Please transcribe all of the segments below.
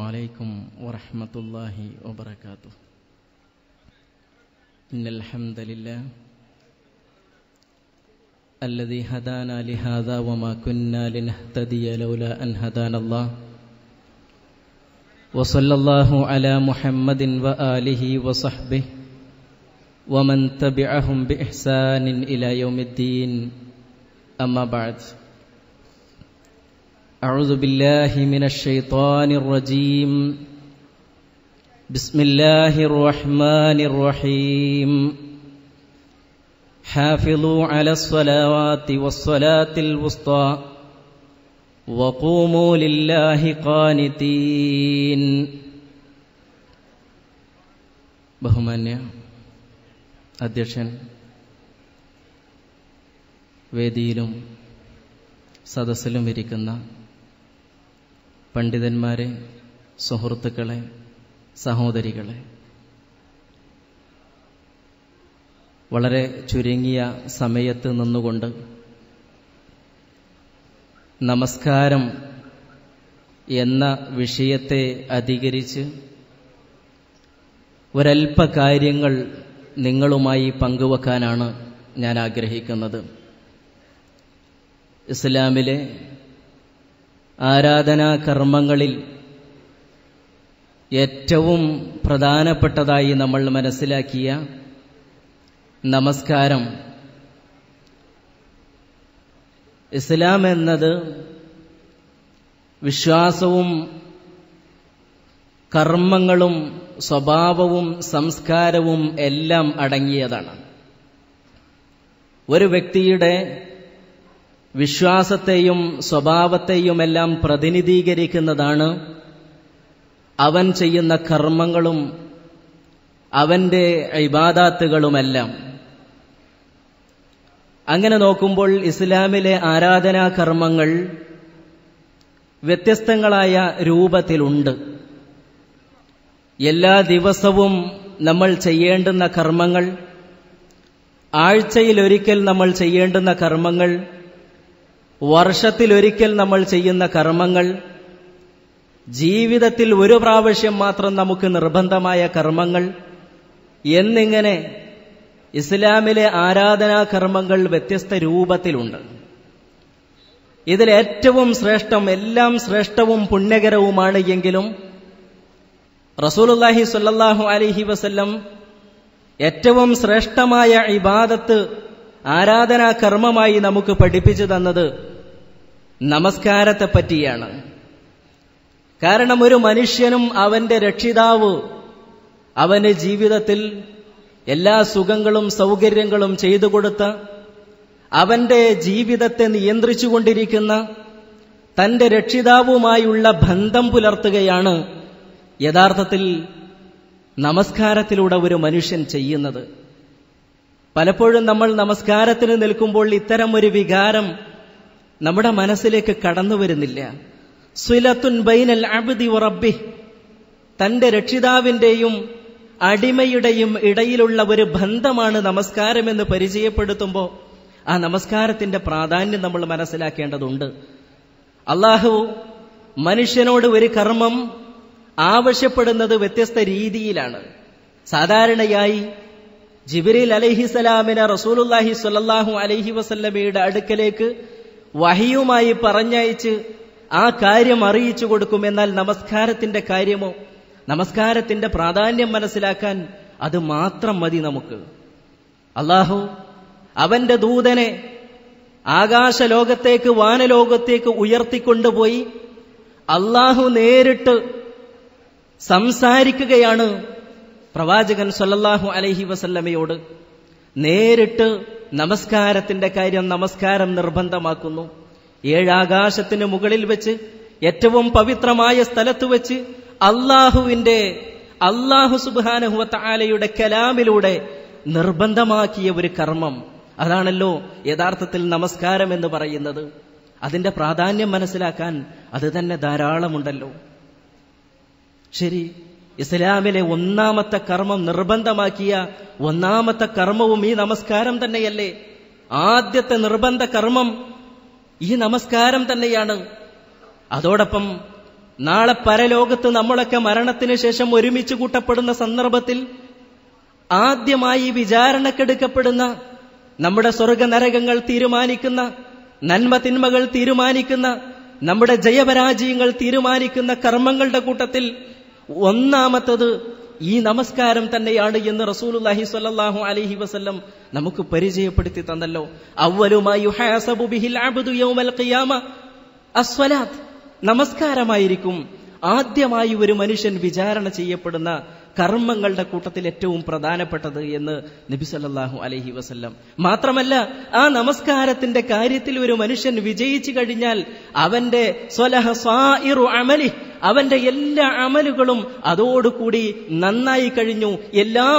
عليكم ورحمة الله وبركاته. إن الحمد لله الذي هدانا لهذا وما كنا لنهتدي لولا أن هدانا الله. وصلى الله على محمد وآله وصحبه ومن تبعهم بإحسان إلى يوم الدين. أما بعد، أعوذ بالله من الشيطان الرجيم. بسم الله الرحمن الرحيم. حافظوا على الصلوات والصلاة الوسطى وقوموا لله قانتين. ബഹുമാന്യ അധ്യക്ഷൻ, വേദിയിലും സദസ്സിലും ഇരിക്കുന്ന പണ്ഡിതന്മാരെ, സുഹൃത്തുക്കളെ, സഹോദരികളെ, വളരെ ചുരുങ്ങിയ സമയത്ത് നിന്നുകൊണ്ട് നമസ്കാരം എന്ന വിഷയത്തെ അധികരിച്ച് ഒരൽപ്പ കാര്യങ്ങൾ നിങ്ങളുമായി പങ്കുവെക്കാനാണ് ഞാൻ ആഗ്രഹിക്കുന്നത്. ഇസ്ലാമിലെ ആരാധനാ കർമ്മങ്ങളിൽ ഏറ്റവും പ്രധാനപ്പെട്ടതായി നമ്മൾ മനസ്സിലാക്കിയ നമസ്കാരം, ഇസ്ലാം എന്നത് വിശ്വാസവും കർമ്മങ്ങളും സ്വഭാവവും സംസ്കാരവും എല്ലാം അടങ്ങിയതാണ്. ഒരു വ്യക്തിയുടെ വിശ്വാസത്തെയും സ്വഭാവത്തെയുമെല്ലാം പ്രതിനിധീകരിക്കുന്നതാണ് അവൻ ചെയ്യുന്ന കർമ്മങ്ങളും അവന്റെ ഇബാദാത്തുകളുമെല്ലാം. അങ്ങനെ നോക്കുമ്പോൾ ഇസ്ലാമിലെ ആരാധനാ കർമ്മങ്ങൾ വ്യത്യസ്തങ്ങളായ രൂപത്തിലുണ്ട്. എല്ലാ ദിവസവും നമ്മൾ ചെയ്യേണ്ടുന്ന കർമ്മങ്ങൾ, ആഴ്ചയിലൊരിക്കൽ നമ്മൾ ചെയ്യേണ്ടുന്ന കർമ്മങ്ങൾ, വർഷത്തിലൊരിക്കൽ നമ്മൾ ചെയ്യുന്ന കർമ്മങ്ങൾ, ജീവിതത്തിൽ ഒരു പ്രാവശ്യം മാത്രം നമുക്ക് നിർബന്ധമായ കർമ്മങ്ങൾ എന്നിങ്ങനെ ഇസ്ലാമിലെ ആരാധനാ കർമ്മങ്ങൾ വ്യത്യസ്ത രൂപത്തിലുണ്ട്. ഇതിലേറ്റവും ശ്രേഷ്ഠം, എല്ലാം ശ്രേഷ്ഠവും പുണ്യകരവുമാണ് എങ്കിലും റസൂലുള്ളാഹി സ്വല്ലല്ലാഹു അലൈഹി വസല്ലം ഏറ്റവും ശ്രേഷ്ഠമായ ഇബാദത്ത്, ആരാധനാ കർമ്മമായി നമുക്ക് പഠിപ്പിച്ചു തന്നത് നമസ്കാരത്തെ പറ്റിയാണ്. കാരണം ഒരു മനുഷ്യനും അവന്റെ രക്ഷിതാവ് അവന് ജീവിതത്തിൽ എല്ലാ സുഖങ്ങളും സൗകര്യങ്ങളും ചെയ്തു കൊടുത്ത, അവന്റെ ജീവിതത്തെ നിയന്ത്രിച്ചുകൊണ്ടിരിക്കുന്ന തന്റെ രക്ഷിതാവുമായുള്ള ബന്ധം പുലർത്തുകയാണ് യഥാർത്ഥത്തിൽ നമസ്കാരത്തിലൂടെ ഒരു മനുഷ്യൻ ചെയ്യുന്നത്. പലപ്പോഴും നമ്മൾ നമസ്കാരത്തിന് നിൽക്കുമ്പോൾ ഇത്തരം ഒരു വികാരം നമ്മുടെ മനസ്സിലേക്ക് കടന്നു വരുന്നില്ല. സിലത്തുൻ ബൈനൽ അബ്ദി വ റബ്ബിഹ്, തന്റെ രക്ഷിതാവിന്റെയും അടിമയുടെയും ഇടയിലുള്ള ഒരു ബന്ധമാണ് നമസ്കാരമെന്ന് പരിചയപ്പെടുത്തുമ്പോൾ ആ നമസ്കാരത്തിന്റെ പ്രാധാന്യം നമ്മൾ മനസ്സിലാക്കേണ്ടതുണ്ട്. അല്ലാഹു മനുഷ്യനോട് ഒരു കർമ്മം ആവശ്യപ്പെടുന്നത് വ്യത്യസ്ത രീതിയിലാണ്. സാധാരണയായി ജിബ്രീൽ അലൈഹിസലാമിനെ റസൂലുള്ളാഹി സ്വല്ലല്ലാഹു അലൈഹി വസല്ലമയുടെ അടുക്കലേക്ക് വഹിയുമായി പറഞ്ഞയച്ച് ആ കാര്യം അറിയിച്ചു കൊടുക്കും. എന്നാൽ നമസ്കാരത്തിന്റെ കാര്യമോ, നമസ്കാരത്തിന്റെ പ്രാധാന്യം മനസ്സിലാക്കാൻ അത് മാത്രം മതി നമുക്ക്. അല്ലാഹു അവന്റെ ദൂതനെ ആകാശലോകത്തേക്ക്, വാനലോകത്തേക്ക് ഉയർത്തിക്കൊണ്ടുപോയി അല്ലാഹു നേരിട്ട് സംസാരിക്കുകയാണ് പ്രവാചകൻ സ്വല്ലല്ലാഹു അലൈഹി വസല്ലമയോട്. നേരിട്ട് നമസ്കാരത്തിന്റെ കാര്യം, നമസ്കാരം നിർബന്ധമാക്കുന്നു. 7 ആകാശത്തിന് മുകളിൽ വെച്ച് ഏറ്റവും പവിത്രമായ സ്ഥലത്ത് വെച്ച് അല്ലാഹു സുബ്ഹാനഹു വ തആലയുടെ കലാമിലൂടെ നിർബന്ധമാക്കിയ ഒരു കർമ്മം, അതാണല്ലോ യഥാർത്ഥത്തിൽ നമസ്കാരം എന്ന് പറയുന്നത്. അതിന്റെ പ്രാധാന്യം മനസ്സിലാക്കാൻ അത് തന്നെ ധാരാളമുണ്ടല്ലോ. ശരി, ഇസ്ലാമിലെ ഒന്നാമത്തെ കർമ്മം, നിർബന്ധമാക്കിയ ഒന്നാമത്തെ കർമ്മവും ഈ നമസ്കാരം തന്നെയല്ലേ? ആദ്യത്തെ നിർബന്ധ കർമ്മം ഈ നമസ്കാരം തന്നെയാണ്. അതോടൊപ്പം നാളെ പരലോകത്ത് നമ്മളൊക്കെ മരണത്തിന് ശേഷം ഒരുമിച്ച് കൂട്ടപ്പെടുന്ന സന്ദർഭത്തിൽ ആദ്യമായി വിചാരണക്കെടുക്കപ്പെടുന്ന, നമ്മുടെ സ്വർഗനരകങ്ങൾ തീരുമാനിക്കുന്ന, നന്മ തിന്മകൾ തീരുമാനിക്കുന്ന, നമ്മുടെ ജയപരാജയങ്ങൾ തീരുമാനിക്കുന്ന കർമ്മങ്ങളുടെ കൂട്ടത്തിൽ ഒന്നാമത്തത് ഈ നമസ്കാരം തന്നെയാണ് എന്ന് റസൂലുള്ളാഹി സ്വല്ലല്ലാഹു അലൈഹി വസല്ലം നമുക്ക് പരിചയപ്പെടുത്തി തന്നല്ലോ. അവ്വലുമാ യുഹാസബു ബിഹിൽ അബ്ദു യൗമൽ ഖിയാമ അസ്സലാത്ത്. നമസ്കാരമായിരിക്കും ആദ്യമായി ഒരു മനുഷ്യൻ വിചാരണ ചെയ്യപ്പെടുന്ന കർമ്മങ്ങളുടെ കൂട്ടത്തിൽ ഏറ്റവും പ്രധാനപ്പെട്ടത് എന്ന് നബി സല്ലല്ലാഹു അലൈഹി വസല്ലം. മാത്രമല്ല, ആ നമസ്കാരത്തിന്റെ കാര്യത്തിൽ ഒരു മനുഷ്യൻ വിജയിച്ചു കഴിഞ്ഞാൽ അവന്റെ സ്വലഹ സായിറു അമലി, അവന്റെ എല്ലാ അമലുകളും അതോടുകൂടി നന്നായി കഴിഞ്ഞു. എല്ലാ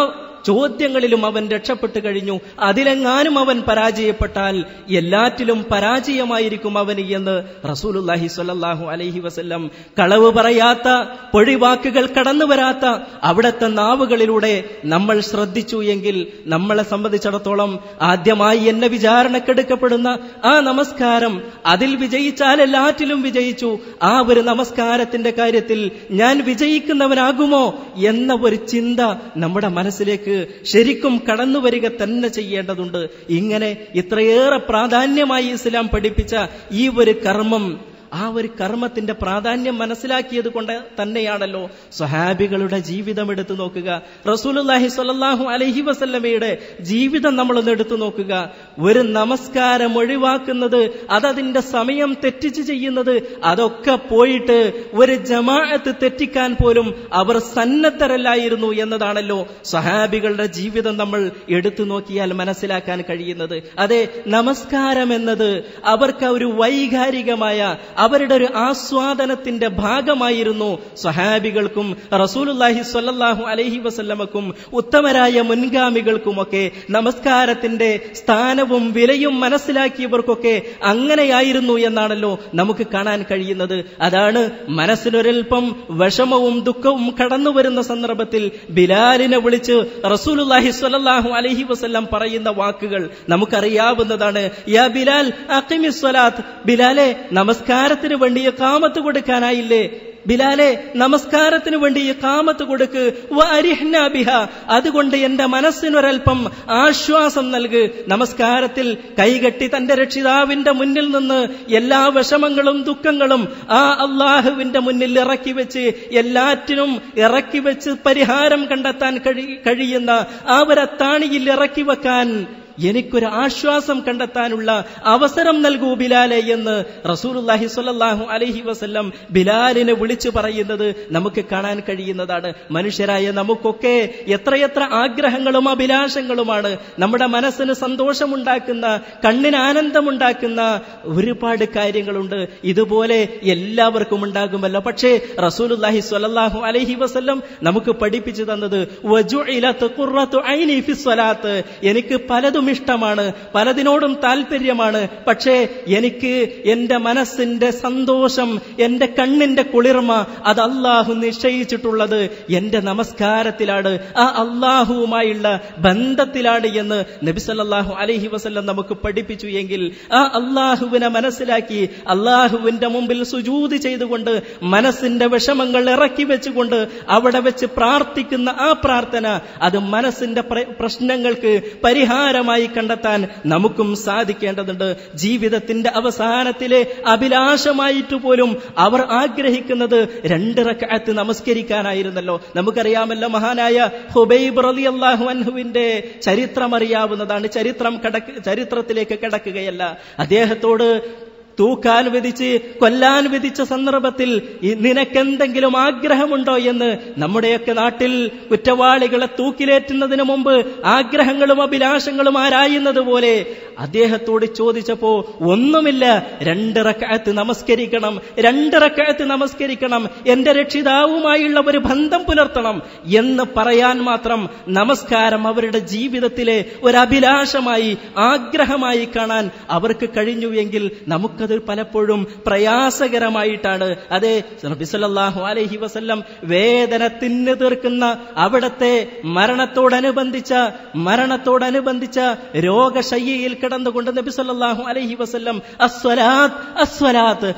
ചോദ്യങ്ങളിലും അവൻ രക്ഷപ്പെട്ടു കഴിഞ്ഞു. അതിലെങ്ങാനും അവൻ പരാജയപ്പെട്ടാൽ എല്ലാറ്റിലും പരാജയമായിരിക്കും അവന് എന്ന് റസൂലുള്ളാഹി സ്വല്ലല്ലാഹു അലൈഹി വസല്ലം. കളവ് പറയാത്ത, പൊഴിവാക്കുകൾ കടന്നു വരാത്ത അവിടുത്തെ നാവുകളിലൂടെ നമ്മൾ ശ്രദ്ധിച്ചു എങ്കിൽ നമ്മളെ സംബന്ധിച്ചിടത്തോളം ആദ്യമായി എന്നെ വിചാരണക്കെടുക്കപ്പെടുന്ന ആ നമസ്കാരം, അതിൽ വിജയിച്ചാൽ എല്ലാറ്റിലും വിജയിച്ചു. ആ ഒരു നമസ്കാരത്തിന്റെ കാര്യത്തിൽ ഞാൻ വിജയിക്കുന്നവനാകുമോ എന്ന ഒരു ചിന്ത നമ്മുടെ മനസ്സിലേക്ക് ശരിക്കും കടന്നു വരിക തന്നെ ചെയ്യേണ്ടതുണ്ട്. ഇങ്ങനെ ഇത്രയേറെ പ്രാധാന്യമായി ഇസ്ലാം പഠിപ്പിച്ച ഈ ഒരു കർമ്മം, ആ ഒരു കർമ്മത്തിന്റെ പ്രാധാന്യം മനസ്സിലാക്കിയത് കൊണ്ട് തന്നെയാണല്ലോ സ്വഹാബികളുടെ ജീവിതം എടുത്തു നോക്കുക, റസൂലുള്ളാഹി സ്വല്ലല്ലാഹു അലൈഹി വസല്ലമയുടെ ജീവിതം നമ്മളൊന്ന് എടുത്തു നോക്കുക. ഒരു നമസ്കാരം ഒഴിവാക്കുന്നത്, അതതിന്റെ സമയം തെറ്റിച്ച് ചെയ്യുന്നത്, അതൊക്കെ പോയിട്ട് ഒരു ജമാഅത്ത് തെറ്റിക്കാൻ പോലും അവർ സന്നദ്ധരല്ലായിരുന്നു എന്നതാണല്ലോ സ്വഹാബികളുടെ ജീവിതം നമ്മൾ എടുത്തു നോക്കിയാൽ മനസ്സിലാക്കാൻ കഴിയുന്നത്. അതെ, നമസ്കാരം എന്നത് അവർക്ക് ഒരു വൈകാരികമായ, അവരുടെ ഒരു ആസ്വാദനത്തിന്റെ ഭാഗമായിരുന്നു. സ്വഹാബികൾക്കും റസൂലുള്ളാഹി സ്വല്ലല്ലാഹു അലൈഹി വസല്ലമക്കും ഉത്തമരായ മുൻഗാമികൾക്കുമൊക്കെ നമസ്കാരത്തിന്റെ സ്ഥാനവും വിലയും മനസ്സിലാക്കിയവർക്കൊക്കെ അങ്ങനെയായിരുന്നു എന്നാണല്ലോ നമുക്ക് കാണാൻ കഴിയുന്നത്. അതാണ് മനസ്സിലൊരൽപ്പം വിഷമവും ദുഃഖവും കടന്നു വരുന്ന സന്ദർഭത്തിൽ ബിലാലിനെ വിളിച്ച് റസൂലുള്ളാഹി സ്വല്ലല്ലാഹു അലൈഹി വസല്ലം പറയുന്ന വാക്കുകൾ നമുക്കറിയാവുന്നതാണ്. യാ ബിലാൽ അഖിമിസ് സ്വലാത്ത്, ബിലാലെ നമസ്കാരത്തിന് വേണ്ടി ഇഖാമത്ത് കൊടുക്കാനായില്ലേ? ബിലാലെ നമസ്കാരത്തിന് വേണ്ടി ഇഖാമത്ത് കൊടുക്ക്. വഅരിഹ്നാ ബിഹാ, അതുകൊണ്ട് എന്റെ മനസ്സിനൊരൽപ്പം ആശ്വാസം നൽക്. നമസ്കാരത്തിൽ കൈകെട്ടി തന്റെ രക്ഷിതാവിന്റെ മുന്നിൽ നിന്ന് എല്ലാ വിഷമങ്ങളും ദുഃഖങ്ങളും ആ അള്ളാഹുവിന്റെ മുന്നിൽ ഇറക്കി വെച്ച്, എല്ലാറ്റിനും ഇറക്കി വെച്ച് പരിഹാരം കണ്ടെത്താൻ കഴിയുന്ന ആ ഒരത്താണിയിൽ ഇറക്കി വെക്കാൻ എനിക്കൊരു ആശ്വാസം കണ്ടെത്താനുള്ള അവസരം നൽകൂ ബിലാലെ എന്ന് റസൂലുള്ളാഹി സ്വല്ലല്ലാഹു അലൈഹി വസല്ലം ബിലാലിനെ വിളിച്ചു പറയുന്നത് നമുക്ക് കാണാൻ കഴിയുന്നതാണ്. മനുഷ്യരായ നമുക്കൊക്കെ എത്രയെത്ര ആഗ്രഹങ്ങളും അഭിലാഷങ്ങളുമാണ്. നമ്മുടെ മനസ്സിന് സന്തോഷമുണ്ടാക്കുന്ന, കണ്ണിന് ആനന്ദമുണ്ടാക്കുന്ന ഒരുപാട് കാര്യങ്ങളുണ്ട്. ഇതുപോലെ എല്ലാവർക്കും ഉണ്ടാകുമല്ലോ. പക്ഷേ റസൂലുള്ളാഹി സ്വല്ലല്ലാഹു അലൈഹി വസല്ലം നമുക്ക് പഠിപ്പിച്ചു തന്നത് വജുഇലത് ഖുർറതു ഐനി ഫിസ്സലാത്ത്, എനിക്ക് പലതും ഇഷ്ടമാണ്, പലതിനോടും താല്പര്യമാണ്, പക്ഷേ എനിക്ക് എന്റെ മനസ്സിന്റെ സന്തോഷം, എന്റെ കണ്ണിന്റെ കുളിർമ അത് അള്ളാഹു നിശ്ചയിച്ചിട്ടുള്ളത് എന്റെ നമസ്കാരത്തിലാണ്, ആ അള്ളാഹുവുമായുള്ള ബന്ധത്തിലാണ് എന്ന് നബി സല്ലല്ലാഹു അലൈഹി വസല്ലം നമുക്ക് പഠിപ്പിച്ചു. എങ്കിൽ ആ അള്ളാഹുവിനെ മനസ്സിലാക്കി അള്ളാഹുവിന്റെ മുമ്പിൽ സുജൂദ് ചെയ്തുകൊണ്ട് മനസ്സിന്റെ വിഷമങ്ങൾ ഇറക്കി വെച്ചുകൊണ്ട് അവിടെ വെച്ച് പ്രാർത്ഥിക്കുന്ന ആ പ്രാർത്ഥന, അത് മനസ്സിന്റെ പ്രശ്നങ്ങൾക്ക് പരിഹാരമായി കണ്ടെത്താൻ നമുക്കും സാധിക്കേണ്ടതുണ്ട്. ജീവിതത്തിന്റെ അവസാനത്തിലെ അഭിലാഷമായിട്ട് പോലും അവർ ആഗ്രഹിക്കുന്നത് 2 റക്അത്ത് നമസ്കരിക്കാനായിരുന്നല്ലോ. നമുക്കറിയാമല്ലോ, മഹാനായ ഹുബൈബ് റളിയല്ലാഹു അൻഹുവിന്റെ ചരിത്രം അറിയാവുന്നതാണ്. ചരിത്രത്തിലേക്ക് കടക്കുകയല്ല. അദ്ദേഹത്തോട് തൂക്കാൻ വിധിച്ച് കൊല്ലാൻ വിധിച്ച സന്ദർഭത്തിൽ നിനക്കെന്തെങ്കിലും ആഗ്രഹമുണ്ടോ എന്ന് നമ്മുടെയൊക്കെ നാട്ടിൽ കുറ്റവാളികളെ തൂക്കിലേറ്റുന്നതിന് മുമ്പ് ആഗ്രഹങ്ങളും അഭിലാഷങ്ങളും ആരായുന്നത് പോലെ അദ്ദേഹത്തോട് ചോദിച്ചപ്പോ ഒന്നുമില്ല, 2 റക്അത്ത് നമസ്കരിക്കണം, 2 റക്അത്ത് നമസ്കരിക്കണം, എന്റെ രക്ഷിതാവുമായുള്ള ഒരു ബന്ധം പുലർത്തണം എന്ന് പറയാൻ മാത്രം നമസ്കാരം അവരുടെ ജീവിതത്തിലെ ഒരു അഭിലാഷമായി, ആഗ്രഹമായി കാണാൻ അവർക്ക് കഴിഞ്ഞുവെങ്കിൽ നമുക്ക് നമുക്കത് പലപ്പോഴും പ്രയാസകരമായിട്ടാണ്. അതെ, നബി സല്ലല്ലാഹു അലൈഹി വസല്ലം വേദന തിന്നു തീർക്കുന്ന അവിടത്തെ മരണത്തോടനുബന്ധിച്ച രോഗശയ്യയിൽ കിടന്നുകൊണ്ട് നബി സല്ലല്ലാഹു അലൈഹി വസല്ലം അസ്വലാത്ത്,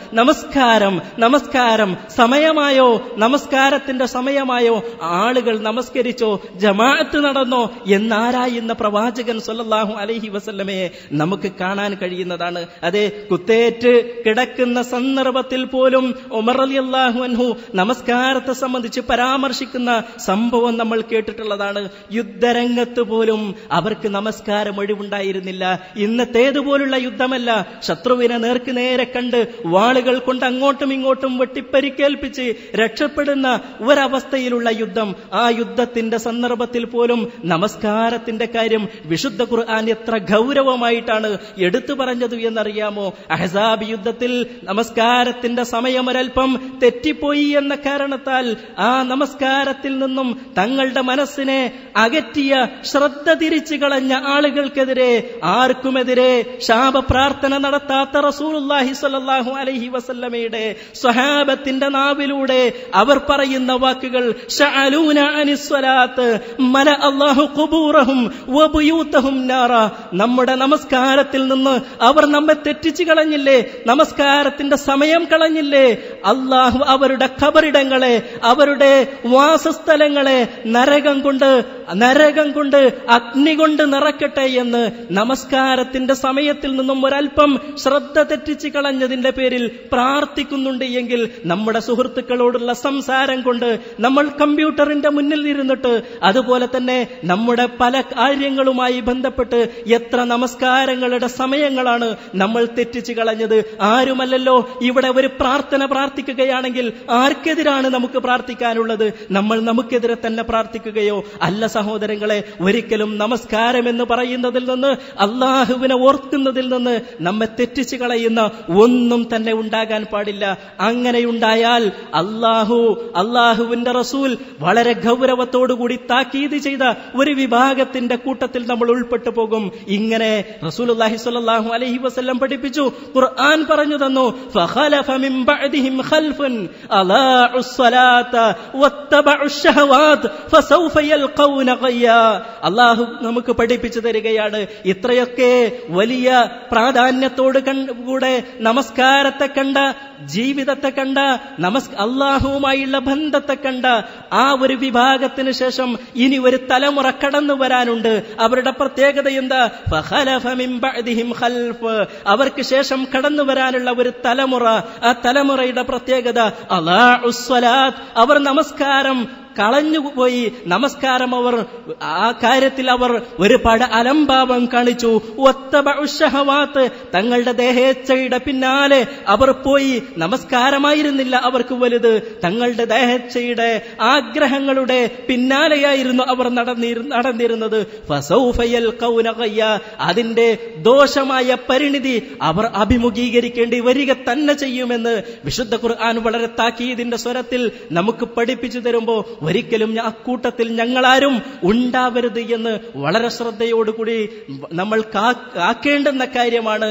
നമസ്കാരം സമയമായോ, നമസ്കാരത്തിന്റെ സമയമായോ, ആളുകൾ നമസ്കരിച്ചോ, ജമാഅത്ത് നടന്നോ എന്നാരായുന്ന പ്രവാചകൻ സല്ലല്ലാഹു അലൈഹി വസല്ലമയെ നമുക്ക് കാണാൻ കഴിയുന്നതാണ്. അതെ, കുത്തേറ്റ് കിടക്കുന്ന സന്ദർഭത്തിൽ പോലും ഉമർ റളിയല്ലാഹു അൻഹു നമസ്കാരത്തെ സംബന്ധിച്ച് പരാമർശിക്കുന്ന സംഭവം നമ്മൾ കേട്ടിട്ടുള്ളതാണ്. യുദ്ധരംഗത്ത് പോലും അവർക്ക് നമസ്കാരം ഒഴിവുണ്ടായിരുന്നില്ല. ഇന്നത്തേതുപോലുള്ള യുദ്ധമല്ല, ശത്രുവിനെ നേർക്ക് നേരെ കണ്ട് വാളുകൾ കൊണ്ട് അങ്ങോട്ടും ഇങ്ങോട്ടും വെട്ടിപ്പരിക്കേൽപ്പിച്ച് രക്ഷപ്പെടുന്ന ഒരവസ്ഥയിലുള്ള യുദ്ധം. ആ യുദ്ധത്തിന്റെ സന്ദർഭത്തിൽ പോലും നമസ്കാരത്തിന്റെ കാര്യം വിശുദ്ധ ഖുർആൻ എത്ര ഗൗരവമായിട്ടാണ് എടുത്തു പറഞ്ഞത് എന്നറിയാമോ? അഹ്സാബ് യുദ്ധത്തിൽ നമസ്കാരത്തിന്റെ സമയം ഒരൽപ്പം തെറ്റിപ്പോയി എന്ന കാരണത്താൽ ആ നമസ്കാരത്തിൽ നിന്നും തങ്ങളുടെ മനസ്സിനെ അകറ്റിയ, ശ്രദ്ധ തിരിച്ചു കളഞ്ഞ ആളുകൾക്കെതിരെ, ആർക്കുമെതിരെ ശാപപ്രാർത്ഥന നടത്താത്ത റസൂലുള്ളാഹി സ്വല്ലല്ലാഹു അലൈഹി വസല്ലമയുടെ സ്വഹാബത്തിന്റെ നാവിലൂടെ അവർ പറയുന്ന വാക്കുകൾ ശഅലൂന അനിസ്വലാത്ത് മല അല്ലാഹു ഖുബൂറഹും വബുയൂതഹും നാറ. നമ്മുടെ നമസ്കാരത്തിൽ നിന്ന് അവർ നമ്മെ തെറ്റിച്ചു കളഞ്ഞില്ലേ, നമസ്കാരത്തിന്റെ സമയം കളഞ്ഞില്ലേ, അല്ലാഹു അവരുടെ ഖബറിടങ്ങളെ, അവരുടെ വാസസ്ഥലങ്ങളെ നരകം കൊണ്ട് അഗ്നി കൊണ്ട് നിറക്കട്ടെ എന്ന് നമസ്കാരത്തിന്റെ സമയത്തിൽ നിന്നും ഒരൽപ്പം ശ്രദ്ധ തെറ്റിച്ചു കളഞ്ഞതിന്റെ പേരിൽ പ്രാർത്ഥിക്കുന്നുണ്ട് എങ്കിൽ നമ്മുടെ സുഹൃത്തുക്കളോടുള്ള സംസാരം കൊണ്ട്, നമ്മൾ കമ്പ്യൂട്ടറിന്റെ മുന്നിൽ ഇരുന്നിട്ട്, അതുപോലെ തന്നെ നമ്മുടെ പല കാര്യങ്ങളുമായി ബന്ധപ്പെട്ട് എത്ര നമസ്കാരങ്ങളുടെ സമയങ്ങളാണ് നമ്മൾ തെറ്റിച്ചു കളഞ്ഞത്. ആരുമല്ലല്ലോ ഇവിടെ ഒരു പ്രാർത്ഥന പ്രാർത്ഥിക്കുകയാണെങ്കിൽ ആർക്കെതിരാണ് നമുക്ക് പ്രാർത്ഥിക്കാനുള്ളത്? നമ്മൾ നമുക്കെതിരെ തന്നെ പ്രാർത്ഥിക്കുകയോ? അല്ല സഹോദരങ്ങളെ, ഒരിക്കലും നമസ്കാരം എന്ന് പറയുന്നതിൽ നിന്ന്, അള്ളാഹുവിനെ ഓർക്കുന്നതിൽ നിന്ന് നമ്മെ തെറ്റിച്ചു കളയുന്ന ഒന്നും തന്നെ ഉണ്ടാകാൻ പാടില്ല. അങ്ങനെയുണ്ടായാൽ അള്ളാഹുവിന്റെ റസൂൽ വളരെ ഗൗരവത്തോടുകൂടി താക്കീത് ചെയ്ത ഒരു വിഭാഗത്തിന്റെ കൂട്ടത്തിൽ നമ്മൾ ഉൾപ്പെട്ടു പോകും. ഇങ്ങനെ റസൂലുള്ളാഹി സ്വല്ലല്ലാഹു അലൈഹി വസല്ലം പഠിപ്പിച്ചു, ഖുർആൻ പറഞ്ഞു തന്നു, ഫഖലഫ മിൻ ബഅദിഹിം ഖൽഫുൻ അളാഉസ് സ്വലാത വത്തബഉശ് ശഹവാത് ഫസൗഫ യൽഖൗന ഗയ്യാ. അല്ലാഹു നമുക്ക് പഠിപ്പിച്ചു തരികയാണ്, ഇത്രയൊക്കെ വലിയ പ്രാധാന്യത്തോട് കൂടെ നമസ്കാരത്തെ കണ്ട, ജീവിതത്തെ കണ്ട, അല്ലാഹുവുമായുള്ള ബന്ധത്തെ കണ്ട ആ ഒരു വിഭാഗത്തിന് ശേഷം ഇനി ഒരു തലമുറ കടന്നു വരാനുണ്ട്. അവരുടെ പ്രത്യേകത എന്താ? ഫഖലഫ മിൻ ബഅദിഹിം ഖൽഫ്, അവർക്ക് ശേഷം കടന്നു വരാനുള്ള ഒരു തലമുറ. ആ തലമുറയുടെ പ്രത്യേകത അളാഉസ് സ്വലാത്ത്, അവർ നമസ്കാരം കളഞ്ഞുപോയി. നമസ്കാരം ആ കാര്യത്തിൽ അവർ ഒരുപാട് അലംഭാവം കാണിച്ചു. വത്തബഉശ് ശഹവാത്ത്, തങ്ങളുടെ ദേഹേച്ഛയുടെ പിന്നാലെ അവർ പോയി. നമസ്കാരമായിരുന്നില്ല അവർക്ക് വലുത്, തങ്ങളുടെ ദേഹേച്ഛയുടെ ആഗ്രഹങ്ങളുടെ പിന്നാലെയായിരുന്നു അവർ നടന്നിരുന്നത്. ഫസൗഫ യൽഖൗന ഗയ്യാ, അതിന്റെ ദോഷമായ പരിണിതി അവർ അഭിമുഖീകരിക്കേണ്ടി വരിക തന്നെ ചെയ്യുമെന്ന് വിശുദ്ധ ഖുർആൻ വളരെ താക്കീതിന്റെ സ്വരത്തിൽ നമുക്ക് പഠിപ്പിച്ചു തരുമ്പോൾ ഒരിക്കലും അക്കൂട്ടത്തിൽ ഞങ്ങളാരും ഉണ്ടാവരുത് എന്ന് വളരെ ശ്രദ്ധയോടുകൂടി നമ്മൾ കാക്കേണ്ടുന്ന കാര്യമാണ്.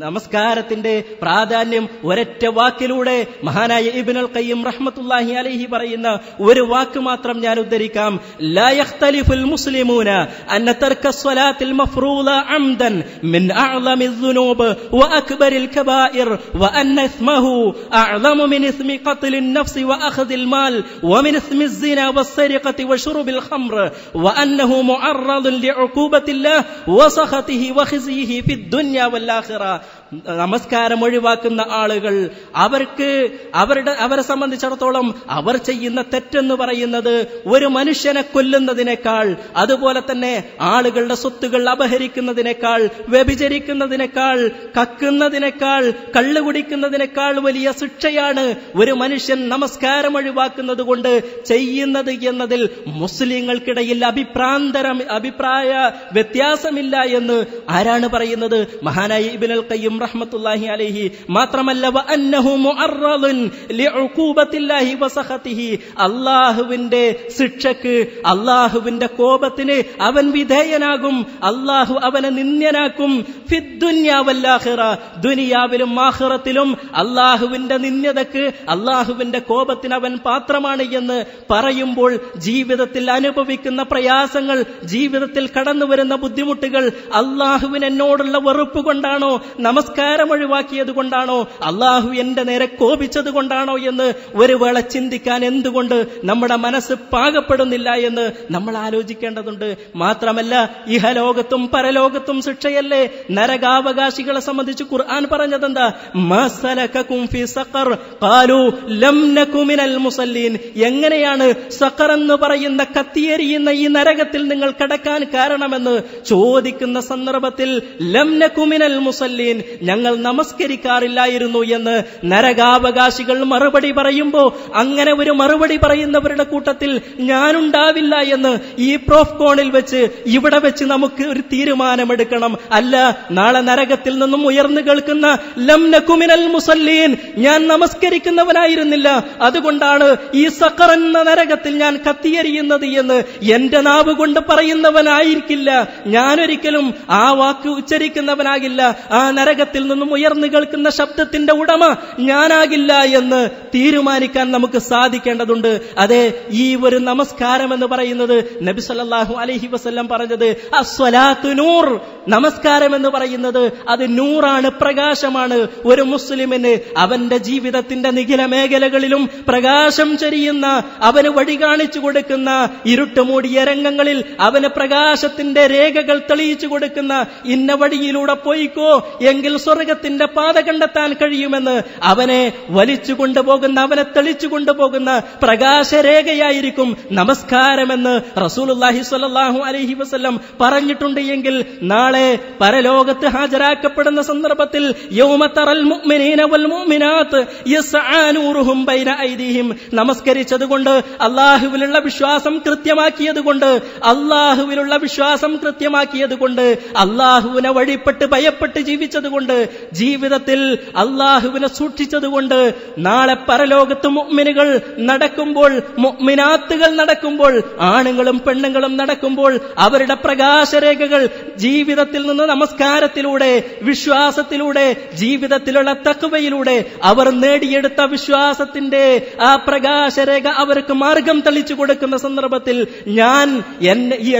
നമസ്കാരത്തിന്റെ പ്രാധാന്യം ഒരൊറ്റ വാക്കിലൂടെ മഹാനായ ഇബ്നുൽ ഖയ്യിം റഹ്മത്തുള്ളാഹി അലൈഹി പറയുന്ന ഒരു വാക്ക് മാത്രം ഞാൻ ഉദ്ധരിക്കാം. ലാ യഖ്തലിഫുൽ മുസ്ലിമൂന അന്ന തർക സ്വലാത്തിൽ മഫ്റൂള അംദൻ മിൻ അഅ്ളമിൽ ദുനൂബ് വഅക്ബറിൽ കബായിർ വഅന്ന ഇസ്മഹു അഅ്ളമു മിൻ ഇസ്മി ഖത്ലിൻ നഫ്സി വഅഖ്ദിൽ മാൽ വമിൻ ഇസ്മി الزنا والسرقة وشرب الخمر وأنه معرض لعقوبة الله وسخطه وخزيه في الدنيا والآخرة. നമസ്കാരം ഒഴിവാക്കുന്ന ആളുകൾ, അവരെ സംബന്ധിച്ചിടത്തോളം അവർ ചെയ്യുന്ന തെറ്റെന്ന് പറയുന്നത് ഒരു മനുഷ്യനെ കൊല്ലുന്നതിനേക്കാൾ, അതുപോലെ തന്നെ ആളുകളുടെ സ്വത്തുകൾ അപഹരിക്കുന്നതിനേക്കാൾ, വ്യഭിചരിക്കുന്നതിനേക്കാൾ, കക്കുന്നതിനേക്കാൾ, കള്ളുകുടിക്കുന്നതിനേക്കാൾ വലിയ ശിക്ഷയാണ് ഒരു മനുഷ്യൻ നമസ്കാരം ഒഴിവാക്കുന്നത് കൊണ്ട് ചെയ്യുന്നത് എന്നതിൽ മുസ്ലിങ്ങൾക്കിടയിൽ അഭിപ്രായ വ്യത്യാസമില്ല എന്ന് ആരാണ് പറയുന്നത്? മഹാനായ ഇബ്നുൽ ഖയ്യിം റഹ്മത്തുള്ളാഹി അലൈഹി. മാത്രമല്ല വഅന്നഹു മുഅറദുൻ ലിഉഖൂബത്തില്ലാഹി വസഖതിഹി, അല്ലാഹുവിന്റെ ശിക്ഷക്ക്, അല്ലാഹുവിന്റെ കോപത്തിന് അവൻ വിധേയനാകും. അല്ലാഹു അവനെ നിന്ദ്യനാക്കും. ഫിദ്ദുനിയ വല്ലാഖിറ, ദുനിയാവിലും ആഖിറത്തിലും അല്ലാഹുവിന്റെ നിന്ദ്യതക്ക്, അല്ലാഹുവിന്റെ കോപത്തിന് അവൻ പാത്രമാണ് എന്ന് പറയുമ്പോൾ ജീവിതത്തിൽ അനുഭവിക്കുന്ന പ്രയാസങ്ങൾ, ജീവിതത്തിൽ കടന്നുവരുന്ന ബുദ്ധിമുട്ടുകൾ അല്ലാഹുവിന് എന്നോടുള്ള വെറുപ്പ് കൊണ്ടാണോ, നമസ്കാരം ഒഴിവാക്കിയത് കൊണ്ടാണോ, അല്ലാഹു എന്റെ നേരെ കോപിച്ചത് കൊണ്ടാണോ എന്ന് ഒരു വേള ചിന്തിക്കാൻ എന്തുകൊണ്ട് നമ്മുടെ മനസ്സ് പാകപ്പെടുന്നില്ല എന്ന് നമ്മൾ ആലോചിക്കേണ്ടതുണ്ട്. മാത്രമല്ല ഇഹലോകത്തും പരലോകത്തും ശിക്ഷയല്ലേ. നരകാവകാശികളെ സംബന്ധിച്ച് ഖുർആൻ പറഞ്ഞതെന്താ? മസലകകും ഫീ സഖർ ഖാലൂ ലം നകു മിനൽ മുസല്ലീൻ. എങ്ങനെയാണ് സഖർ എന്ന് പറയുന്ന കത്തിയെരിയുന്ന ഈ നരകത്തിൽ നിങ്ങൾ കടക്കാൻ കാരണമെന്ന് ചോദിക്കുന്ന സന്ദർഭത്തിൽ ലം നകു മിനൽ മുസല്ലീൻ, ഞങ്ങൾ നമസ്കരിക്കാറില്ലായിരുന്നു എന്ന് നരകാവകാശികൾ മറുപടി പറയുമ്പോ, അങ്ങനെ ഒരു മറുപടി പറയുന്നവരുടെ കൂട്ടത്തിൽ ഞാനുണ്ടാവില്ല എന്ന് ഈ പ്രോഫ്കോണിൽ വെച്ച്, ഇവിടെ വെച്ച് നമുക്ക് ഒരു തീരുമാനമെടുക്കണം. അല്ല, നാളെ നരകത്തിൽ നിന്നും ഉയർന്നു കേൾക്കുന്ന ലം നകു മിനൽ മുസല്ലീൻ, ഞാൻ നമസ്കരിക്കുന്നവനായിരുന്നില്ല, അതുകൊണ്ടാണ് ഈ സഖർ എന്ന നരകത്തിൽ ഞാൻ കത്തിയെരിയുന്നത് എന്ന് എന്റെ നാവ് കൊണ്ട് പറയുന്നവനായിരിക്കില്ല. ഞാനൊരിക്കലും ആ വാക്ക് ഉച്ചരിക്കുന്നവനാകില്ല. ആ നരകത്തിൽ നിന്നും ഉയർന്നു കേൾക്കുന്ന ശബ്ദത്തിന്റെ ഉടമ ഞാനാകില്ല എന്ന് തീരുമാനിക്കാൻ നമുക്ക് സാധിക്കേണ്ടതുണ്ട്. അതെ, ഈ ഒരു നമസ്കാരം എന്ന് പറയുന്നത് നബി സല്ലല്ലാഹു അലൈഹി വസല്ലം പറഞ്ഞത് അസ്വലാത്തു നൂർ, നമസ്കാരം എന്ന് പറയുന്നത് അത് നൂറാണ്, പ്രകാശമാണ്. ഒരു മുസ്ലിമിന് അവന്റെ ജീവിതത്തിന്റെ നിഖില മേഖലകളിലും പ്രകാശം ചൊരിയുന്ന, അവന് വഴി കാണിച്ചു കൊടുക്കുന്ന, ഇരുട്ടുമൂടിയ രംഗങ്ങളിൽ അവന് പ്രകാശത്തിന്റെ രേഖകൾ തെളിയിച്ചു കൊടുക്കുന്ന, ഇന്ന വഴിയിലൂടെ പോയിക്കോ എങ്കിൽ സ്വർഗത്തിന്റെ പാത കണ്ടെത്താൻ കഴിയുമെന്ന് അവനെ വലിച്ചു കൊണ്ടുപോകുന്ന, അവനെ തെളിച്ചു കൊണ്ടുപോകുന്ന പ്രകാശരേഖയായിരിക്കും നമസ്കാരമെന്ന് റസൂലുള്ളാഹി സ്വല്ലല്ലാഹു അലൈഹി വസല്ലം പറഞ്ഞിട്ടുണ്ട്. എങ്കിൽ നാളെ പരലോകത്ത് ഹാജരാക്കപ്പെടുന്ന സന്ദർഭത്തിൽ യൗമ തറൽ മുഅ്മിനീന വൽ മുഅ്മിനാത്ത് യസ്ആ നൂറുഹും ബൈന ഐദീഹിം, നമസ്കരിച്ചതുകൊണ്ട്, അല്ലാഹുവിലുള്ള വിശ്വാസം കൃത്യമാക്കിയതുകൊണ്ട്, അല്ലാഹുവിലുള്ള വിശ്വാസം കൃത്യമാക്കിയതുകൊണ്ട്, അല്ലാഹുവിനെ വഴിപ്പെട്ട് ഭയപ്പെട്ട് ജീവിച്ചതുകൊണ്ട്, ജീവിതത്തിൽ അല്ലാഹുവിനെ സൂക്ഷിച്ചതുകൊണ്ട്, നാളെ പരലോകത്ത് മുഅ്മിനുകൾ നടക്കുമ്പോൾ, മുഅ്മിനാത്തുകൾ നടക്കുമ്പോൾ, ആണുങ്ങളും പെണ്ണുങ്ങളും നടക്കുമ്പോൾ അവരുടെ പ്രകാശരേഖകൾ ജീവിതത്തിൽ നിന്ന് നമസ്കാരത്തിലൂടെ, വിശ്വാസത്തിലൂടെ, ജീവിതത്തിലുള്ള തഖ്വയിലൂടെ അവർ നേടിയെടുത്ത വിശ്വാസത്തിന്റെ ആ പ്രകാശരേഖ അവർക്ക് മാർഗം തെളിച്ചു കൊടുക്കുന്ന സന്ദർഭത്തിൽ ഞാൻ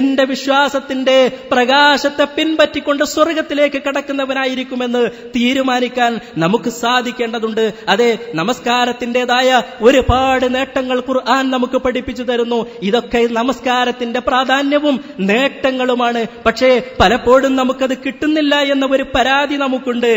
എന്റെ വിശ്വാസത്തിന്റെ പ്രകാശത്തെ പിൻപറ്റിക്കൊണ്ട് സ്വർഗത്തിലേക്ക് കടക്കുന്നവനായിരിക്കുമെന്ന് തീരുമാനിക്കാൻ നമുക്ക് സാധിക്കേണ്ടതുണ്ട്. അതെ, നമസ്കാരത്തിന്റേതായ ഒരുപാട് നേട്ടങ്ങൾ ഖുർആൻ നമുക്ക് പഠിപ്പിച്ചു തരുന്നു. ഇതൊക്കെ നമസ്കാരത്തിന്റെ പ്രാധാന്യവും നേട്ടങ്ങളുമാണ്. പക്ഷേ പലപ്പോഴും നമുക്കത് കിട്ടുന്നില്ല എന്ന ഒരു പരാതി നമുക്കുണ്ട്.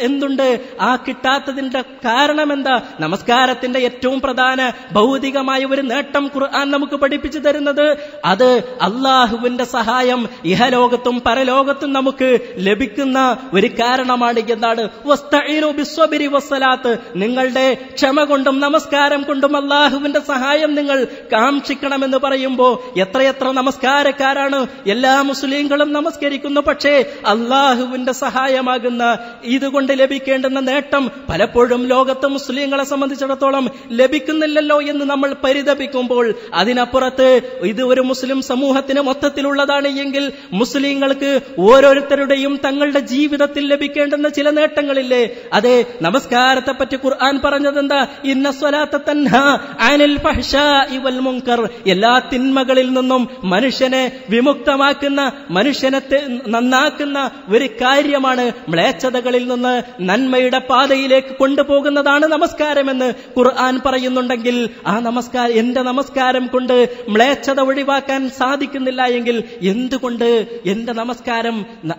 എന്തുണ്ട് ആ കിട്ടാത്തതിന്റെ കാരണം എന്താ? നമസ്കാരത്തിന്റെ ഏറ്റവും പ്രധാന ഭൗതികമായ ഒരു നേട്ടം ഖുർആൻ നമുക്ക് പഠിപ്പിച്ചു തരുന്നത് അത് അല്ലാഹുവിന്റെ സഹായം ഇഹലോകത്തും പരലോകത്തും നമുക്ക് ലഭിക്കുന്ന ഒരു കാരണമാണ് എന്നാണ്. വസ്തഈനു ബിസ്സബ്രി വസ്സലാത്ത്, നിങ്ങളുടെ ക്ഷമ കൊണ്ടും നമസ്കാരം കൊണ്ടും അല്ലാഹുവിന്റെ സഹായം നിങ്ങൾ കാംക്ഷിക്കണമെന്ന് പറയുമ്പോൾ എത്രയെത്ര നമസ്കാരക്കാരാണ്, എല്ലാ മുസ്ലിങ്ങളും നമസ്കരിക്കുന്നു. പക്ഷേ അല്ലാഹുവിന്റെ സഹായമാകുന്ന ഇതുകൊണ്ട് ലഭിക്കേണ്ടുന്ന നേട്ടം പലപ്പോഴും ലോകത്തെ മുസ്ലിങ്ങളെ സംബന്ധിച്ചിടത്തോളം ലഭിക്കുന്നില്ലല്ലോ എന്ന് നമ്മൾ പരിതപിക്കുമ്പോൾ, അതിനപ്പുറത്ത് ഇത് ഒരു മുസ്ലിം സമൂഹത്തിന് മൊത്തത്തിലുള്ളതാണ് എങ്കിൽ മുസ്ലിങ്ങൾക്ക് ഓരോരുത്തരുടെയും തങ്ങളുടെ ജീവിതത്തിൽ ലഭിക്കേണ്ടുന്ന ചില നേട്ടങ്ങളില്ലേ? അതെ, നമസ്കാരത്തെ പറ്റി ഖുർആൻ പറഞ്ഞതെന്താ? ഇന്ന സ്വലാത്ത തൻഹാ അനിൽ ഫഹ്ശാഇ വൽ മുൻകർ, എല്ലാ തിന്മകളിൽ നിന്നും മനുഷ്യനെ വിമുക്തമാക്കുന്ന, മനുഷ്യനെ നന്നാക്കുന്ന ഒരു കാര്യമാണ്. മ്ലേച്ഛതകളിൽ നിന്ന് നന്മയുടെ പാതയിലേക്ക് കൊണ്ടുപോകുന്നതാണ് നമസ്കാരമെന്ന് ഖുർആൻ പറയുന്നുണ്ടെങ്കിൽ, ആ നമസ്കാരം, എന്റെ നമസ്കാരം കൊണ്ട് മ്ലേച്ഛത ഒഴിവാക്കാൻ സാധിക്കുന്നില്ല എങ്കിൽ എന്തുകൊണ്ട് എന്റെ നമസ്കാരം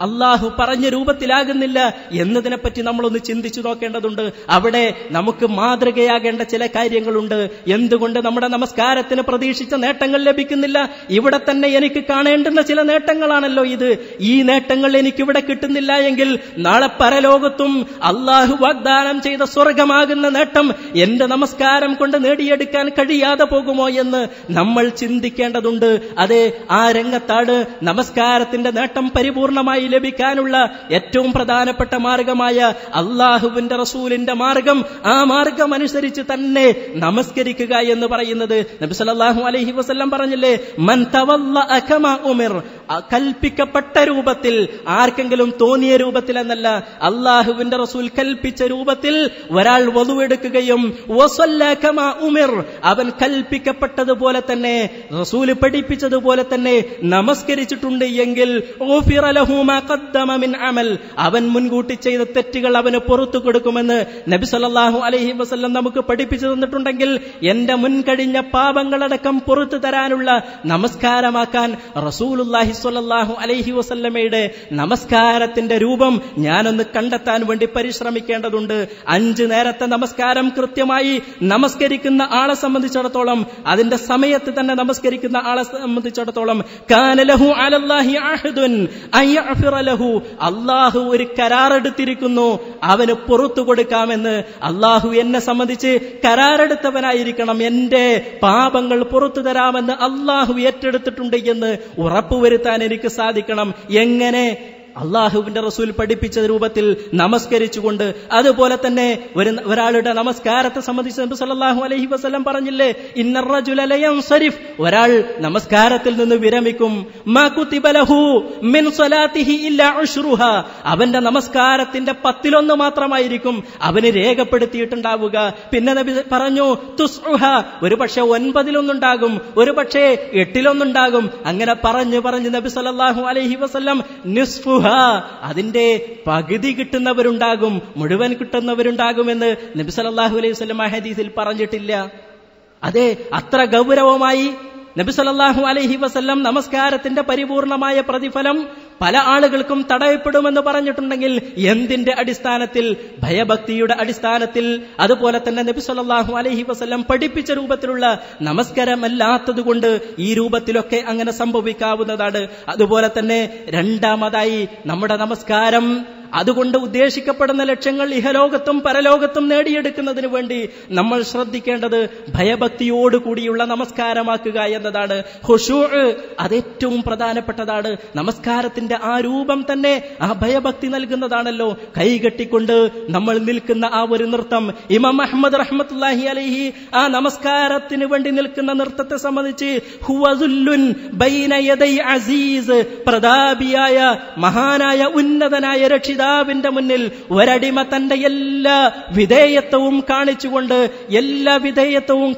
അല്ലാഹു പറഞ്ഞ രൂപത്തിലാകുന്നില്ല എന്നതിനെപ്പറ്റി നമ്മളൊന്ന് ചിന്തിച്ചു നോക്കേണ്ടതുണ്ട്. അവിടെ നമുക്ക് മാതൃകയാകേണ്ട ചില കാര്യങ്ങളുണ്ട്. എന്തുകൊണ്ട് നമ്മുടെ നമസ്കാരത്തിന് പ്രതീക്ഷിച്ച നേട്ടങ്ങൾ ലഭിക്കുന്നില്ല? ഇവിടെ തന്നെ എനിക്ക് കാണേണ്ടുന്ന ചില നേട്ടങ്ങളാണല്ലോ ഇത്. ഈ നേട്ടങ്ങൾ എനിക്കിവിടെ കിട്ടുന്നില്ല എങ്കിൽ നാളെ പരലോകത്തും അല്ലാഹു വാഗ്ദാനം ചെയ്ത സ്വർഗമാകുന്ന നേട്ടം എന്റെ നമസ്കാരം കൊണ്ട് നേടിയെടുക്കാൻ കഴിയാതെ പോകുമോ എന്ന് നമ്മൾ ചിന്തിക്കേണ്ടതുണ്ട്. അതെ, ആ രംഗത്താണ് നമസ്കാരത്തിന്റെ നേട്ടം പരിപൂർണമായി ലഭിക്കാനുള്ള ഏറ്റവും ഏറ്റവും പ്രധാനപ്പെട്ട മാർഗമായ അള്ളാഹുവിന്റെ റസൂലിന്റെ മാർഗം, ആ മാർഗം അനുസരിച്ച് തന്നെ നമസ്കരിക്കുക എന്ന് പറയുന്നത് നബി സല്ലല്ലാഹു അലൈഹി വസല്ലം പറഞ്ഞില്ലേ, മൻ തവല്ലഅ കമാ ഉമിർ, കൽപ്പിക്കപ്പെട്ട രൂപത്തിൽ, ആർക്കെങ്കിലും തോന്നിയ രൂപത്തിൽ എന്നല്ല, അള്ളാഹുവിന്റെ റസൂൽ കൽപ്പിച്ച രൂപത്തിൽ ഒരാൾ വളുവെടുക്കുകയും വസല്ല കമാ ഉമിർ, അവൻ കൽപ്പിക്കപ്പെട്ടതുപോലെ തന്നെ റസൂൽ പഠിപ്പിച്ചതുപോലെ തന്നെ നമസ്കരിച്ചിട്ടുണ്ട് എങ്കിൽ ഗുഫിറ ലഹു മാ ഖദ്ദമ മിൻ അമൽ, അവൻ മുൻകൂട്ടി ചെയ്ത തെറ്റുകൾ അവന് പുറത്തു കൊടുക്കുമെന്ന് നബി സല്ലല്ലാഹു അലൈഹി വസല്ലം നമുക്ക് പഠിപ്പിച്ചു തന്നിട്ടുണ്ടെങ്കിൽ എന്റെ മുൻകഴിഞ്ഞ പാപങ്ങളടക്കം പുറത്തു തരാനുള്ള നമസ്കാരമാക്കാൻ റസൂലുള്ളാഹി സ്വല്ലല്ലാഹു അലൈഹി വസല്ലമയുടെ നമസ്കാരത്തിന്റെ രൂപം ഞാനൊന്ന് കണ്ടെത്താൻ വേണ്ടി പരിശ്രമിക്കേണ്ടതുണ്ട്. 5 നേരത്തെ നമസ്കാരം കൃത്യമായി നമസ്കരിക്കുന്ന ആളെ സംബന്ധിച്ചിടത്തോളം, അതിന്റെ സമയത്ത് തന്നെ നമസ്കരിക്കുന്ന ആളെ സംബന്ധിച്ചിടത്തോളം കാന ലഹു അലല്ലാഹി അഹ്ദുൻ അയഗ്ഫിറ ലഹു, അല്ലാഹു ഒരു കരാറെടുത്തിരിക്കുന്നു അവന് പുറത്തു കൊടുക്കാമെന്ന്. അല്ലാഹു എന്നെ സംബന്ധിച്ച് കരാറെടുത്തവനായിരിക്കണം, എന്റെ പാപങ്ങൾ പുറത്തു തരാമെന്ന് അല്ലാഹു ഏറ്റെടുത്തിട്ടുണ്ട് എന്ന് ഉറപ്പുവരുത്താൻ എനിക്ക് സാധിക്കണം. എങ്ങനെ? അള്ളാഹുവിന്റെ റസൂൽ പഠിപ്പിച്ച രൂപത്തിൽ നമസ്കരിച്ചുകൊണ്ട്. അതുപോലെ തന്നെ ഒരാളുടെ നമസ്കാരത്തെ സംബന്ധിച്ച് നബി സല്ലല്ലാഹു അലൈഹി വസല്ലം പറഞ്ഞില്ലേ, ഇന്നർ റജുല ലയൻസരിഫ്, ഒരാൾ നമസ്കാരത്തിൽ നിന്ന് വിരമിക്കും, മാ കുതിബ ലഹു മിൻ സ്വലാത്തിഹി ഇല്ലാ ഉശ്റുഹാ, അവന്റെ നമസ്കാരത്തിന്റെ 10 മാത്രമായിരിക്കും അവന് രേഖപ്പെടുത്തിയിട്ടുണ്ടാവുക. പിന്നെ നബി പറഞ്ഞു തുസ്ഉഹ, ഒരു പക്ഷേ 9 ഒരു പക്ഷേ 8 അങ്ങനെ പറഞ്ഞു നബി സല്ലല്ലാഹു അലൈഹി വസല്ലം നിസ്ഫുഹ, അതിന്റെ പകുതി കിട്ടുന്നവരുണ്ടാകും, മുഴുവൻ കിട്ടുന്നവരുണ്ടാകുമെന്ന് നബി സല്ലല്ലാഹു അലൈഹി വസല്ലം ഹദീസിൽ പറഞ്ഞിട്ടില്ല. അതെ, അത്ര ഗൗരവമായി നബി സല്ലല്ലാഹു അലൈഹി വസല്ലം നമസ്കാരത്തിന്റെ പരിപൂർണമായ പ്രതിഫലം പല ആളുകൾക്കും തടയപ്പെടുമെന്ന് പറഞ്ഞിട്ടുണ്ടെങ്കിൽ എന്തിന്റെ അടിസ്ഥാനത്തിൽ? ഭയഭക്തിയുടെ അടിസ്ഥാനത്തിൽ. അതുപോലെ തന്നെ നബി സല്ലല്ലാഹു അലൈഹി വസല്ലം പഠിപ്പിച്ച രൂപത്തിലുള്ള നമസ്കാരമല്ലാത്തതുകൊണ്ട് ഈ രൂപത്തിലൊക്കെ അങ്ങനെ സംഭവിക്കാവുന്നതാണ്. അതുപോലെ തന്നെ രണ്ടാമതായി നമ്മുടെ നമസ്കാരം അതുകൊണ്ട് ഉദ്ദേശിക്കപ്പെടുന്ന ലക്ഷ്യങ്ങൾ ഇഹലോകത്തും പരലോകത്തും നേടിയെടുക്കുന്നതിന് വേണ്ടി നമ്മൾ ശ്രദ്ധിക്കേണ്ടത് ഭയഭക്തിയോടുകൂടിയുള്ള നമസ്കാരമാക്കുക എന്നതാണ്. ഖുശൂ' അതേറ്റവും പ്രധാനപ്പെട്ടതാണ്. നമസ്കാരത്തിന്റെ ആ രൂപം തന്നെ ആ ഭയഭക്തി നൽകുന്നതാണല്ലോ. കൈകെട്ടിക്കൊണ്ട് നമ്മൾ നിൽക്കുന്ന ആ ഒരു നൃത്തം, ഇമാം അഹ്മദ് റഹ്മത്തുള്ളാഹി അലൈഹി ആ നമസ്കാരത്തിന് വേണ്ടി നിൽക്കുന്ന നൃത്തത്തെ സംബന്ധിച്ച് ഹുവസുല്ലുൻ ബൈന യദൈ അസീസ്, പ്രതാപിയായ മഹാനായ ഉന്നതനായ രക്ഷിതാവിന്റെ മുന്നിൽ ഒരടിമ തന്റെ എല്ലാ വിധേയത്വവും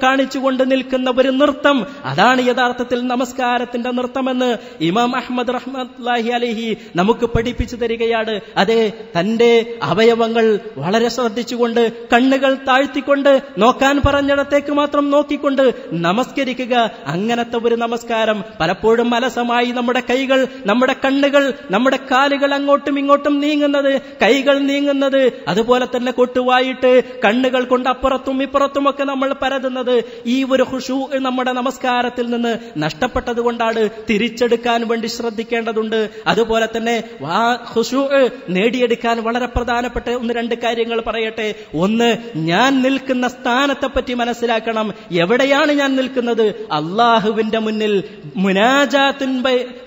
കാണിച്ചുകൊണ്ട് നിൽക്കുന്ന ഒരു നൃത്തം, അതാണ് യഥാർത്ഥത്തിൽ നമസ്കാരത്തിന്റെ നൃത്തമെന്ന് ഇമാം അഹ്മദ് റഹ്മത്തുള്ളാഹി അലൈഹി നമുക്ക് പഠിപ്പിച്ചു തരികയാണ്. അതെ, തന്റെ അവയവങ്ങൾ വളരെ ശ്രദ്ധിച്ചുകൊണ്ട്, കണ്ണുകൾ താഴ്ത്തിക്കൊണ്ട്, നോക്കാൻ പറഞ്ഞിടത്തേക്ക് മാത്രം നോക്കിക്കൊണ്ട് നമസ്കരിക്കുക. അങ്ങനത്തെ ഒരു നമസ്കാരം പലപ്പോഴും അലസമായി നമ്മുടെ കൈകൾ, നമ്മുടെ കണ്ണുകൾ, നമ്മുടെ കാലുകൾ അങ്ങോട്ടും ഇങ്ങോട്ടും നീങ്ങുന്നത്, കൈകൾ നീങ്ങുന്നത്, അതുപോലെ തന്നെ കൊട്ടുവായിട്ട് കണ്ണുകൾ കൊണ്ട് അപ്പുറത്തും ഇപ്പുറത്തുമൊക്കെ നമ്മൾ പരതുന്നത്, ഈ ഒരു ഖുശൂ' നമ്മുടെ നമസ്കാരത്തിൽ നിന്ന് നഷ്ടപ്പെട്ടത് കൊണ്ടാണ്. തിരിച്ചെടുക്കാൻ വേണ്ടി ശ്രദ്ധിക്കേണ്ടതുണ്ട്. അതുപോലെ തന്നെ ആ ഖുശൂ' നേടിയെടുക്കാൻ വളരെ പ്രധാനപ്പെട്ട 1-2 കാര്യങ്ങൾ പറയട്ടെ. ഒന്ന്, ഞാൻ നിൽക്കുന്ന സ്ഥാനത്തെ പറ്റി മനസ്സിലാക്കണം. എവിടെയാണ് ഞാൻ നിൽക്കുന്നത്? അള്ളാഹുവിന്റെ മുന്നിൽ, മുനാജാത്തുൻ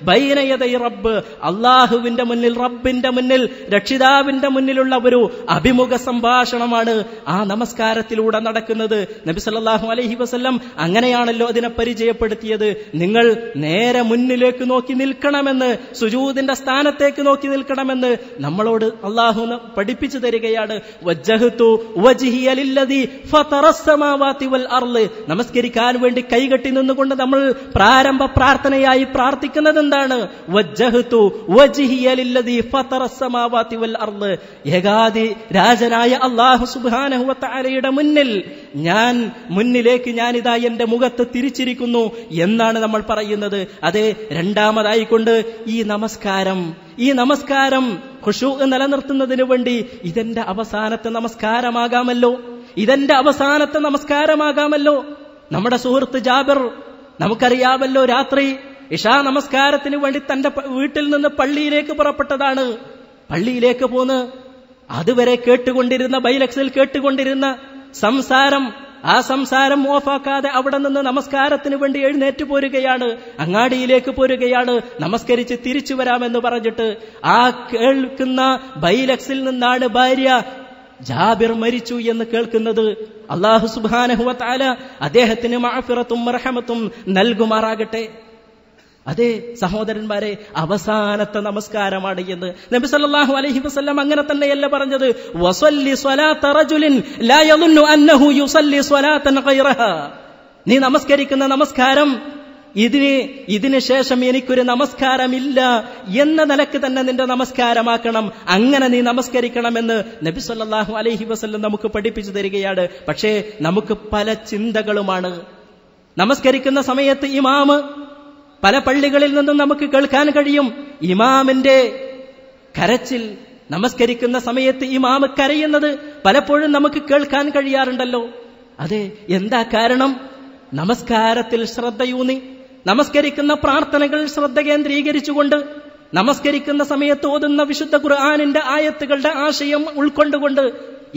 ബൈന യദൈ റബ്ബ്, അള്ളാഹുവിന്റെ മുന്നിൽ, റബ്ബിന്റെ മുന്നിൽ, രക്ഷിതാവിന്റെ മുന്നിലുള്ള ഒരു അഭിമുഖ സംഭാഷണമാണ് ആ നമസ്കാരത്തിലൂടെ നടക്കുന്നത്. നബി സല്ലല്ലാഹു അലൈഹി വസല്ലം അങ്ങനെയാണല്ലോ അതിനെ പരിചയപ്പെടുത്തിയത്. നിങ്ങൾ നേരെ മുന്നിലേക്ക് നോക്കി നിൽക്കണമെന്ന്, സുജൂദിന്റെ സ്ഥാനത്തേക്ക് നോക്കി നിൽക്കണമെന്ന് നമ്മളോട് അല്ലാഹു പഠിപ്പിച്ചു തരികയാണ്. വജ്ജഹ്തു വജ്ഹിയ ലില്ലദീ ഫതറസ് സമാവാതി വൽ അർള്, നമസ്കരിക്കാൻ വേണ്ടി കൈകെട്ടി നിന്നുകൊണ്ട് നമ്മൾ പ്രാരംഭ പ്രാർത്ഥനയായി പ്രാർത്ഥിക്കുന്നത് എന്താണ്? വജ്ജഹ്തു വജ്ഹിയ ലില്ലദീ ഫതറസ് സമാവാതി വൽ അർള്, ഏകാദി രാജനായ അല്ലാഹു സുബ്ഹാനഹു വ തആലയുടെ മുന്നിൽ മുന്നിലേക്ക് ഞാനിതാ എന്റെ മുഖത്ത് തിരിച്ചിരിക്കുന്നു എന്നാണ് നമ്മൾ പറയുന്നത്. അതെ, രണ്ടാമതായിക്കൊണ്ട് ഈ നമസ്കാരം ഖുശൂ' നിലനിർത്തുന്നതിന് വേണ്ടി ഇതെന്റെ അവസാനത്തെ നമസ്കാരമാകാമല്ലോ. നമ്മുടെ സുഹൃത്ത് ജാബിർ, നമുക്കറിയാമല്ലോ, രാത്രി ഇശാ നമസ്കാരത്തിന് വേണ്ടി തന്റെ വീട്ടിൽ നിന്ന് പള്ളിയിലേക്ക് പുറപ്പെട്ടതാണ്. പള്ളിയിലേക്ക് പോന്ന് അതുവരെ കേട്ടുകൊണ്ടിരുന്ന, ബൈലക്സിൽ കേട്ടുകൊണ്ടിരുന്ന സംസാരം ആ സംസാരം ഓഫാക്കാതെ അവിടെ നിന്ന് നമസ്കാരത്തിന് വേണ്ടി എഴുന്നേറ്റ് പോരുകയാണ്, അങ്ങാടിയിലേക്ക് പോരുകയാണ്, നമസ്കരിച്ച് തിരിച്ചു വരാമെന്ന് പറഞ്ഞിട്ട്. ആ കേൾക്കുന്ന ബൈലക്സിൽ നിന്നാണ് ഭാര്യ ജാബിർ മരിച്ചു എന്ന് കേൾക്കുന്നത്. അല്ലാഹു സുബ്ഹാനഹു വ തആല അദ്ദേഹത്തിന് മഅഫിറത്തും റഹമത്തും നൽകുമാറാകട്ടെ. അതെ സഹോദരന്മാരെ, അവസാനത്തെ നമസ്കാരമാണ് എന്ന് നബി സല്ലല്ലാഹു അലൈഹി വസല്ലം അങ്ങനെ തന്നെയല്ല പറഞ്ഞത്. വസല്ലി സ്വലാത റജുലിൻ ലാ യളുന്നു അന്നഹു യുസല്ലി സ്വലാതൻ ഗൈറഹാ. നീ നമസ്കരിക്കുന്ന നമസ്കാരം ഇതിന് ശേഷം എനിക്കൊരു നമസ്കാരമില്ല എന്ന നിലക്ക് തന്നെ നിന്റെ നമസ്കാരമാക്കണം, അങ്ങനെ നീ നമസ്കരിക്കണമെന്ന് നബി സല്ലല്ലാഹു അലൈഹി വസല്ലം നമുക്ക് പഠിപ്പിച്ചു തരികയാണ്. പക്ഷേ നമുക്ക് പല ചിന്തകളുമാണ്. നമസ്കരിക്കുന്ന സമയത്ത് ഇമാമ്, പല പള്ളികളിൽ നിന്നും നമുക്ക് കേൾക്കാൻ കഴിയും ഇമാമിന്റെ കരച്ചിൽ. നമസ്കരിക്കുന്ന സമയത്ത് ഇമാമ് കരയുന്നത് പലപ്പോഴും നമുക്ക് കേൾക്കാൻ കഴിയാറുണ്ടല്ലോ. അതെ, എന്താ കാരണം? നമസ്കാരത്തിൽ ശ്രദ്ധയൂന്നി, നമസ്കരിക്കുന്ന പ്രാർത്ഥനകൾ ശ്രദ്ധ കേന്ദ്രീകരിച്ചുകൊണ്ട്, നമസ്കരിക്കുന്ന സമയത്ത് ഓതുന്ന വിശുദ്ധ ഖുർആനിന്റെ ആയത്തുകളുടെ ആശയം ഉൾക്കൊണ്ടുകൊണ്ട്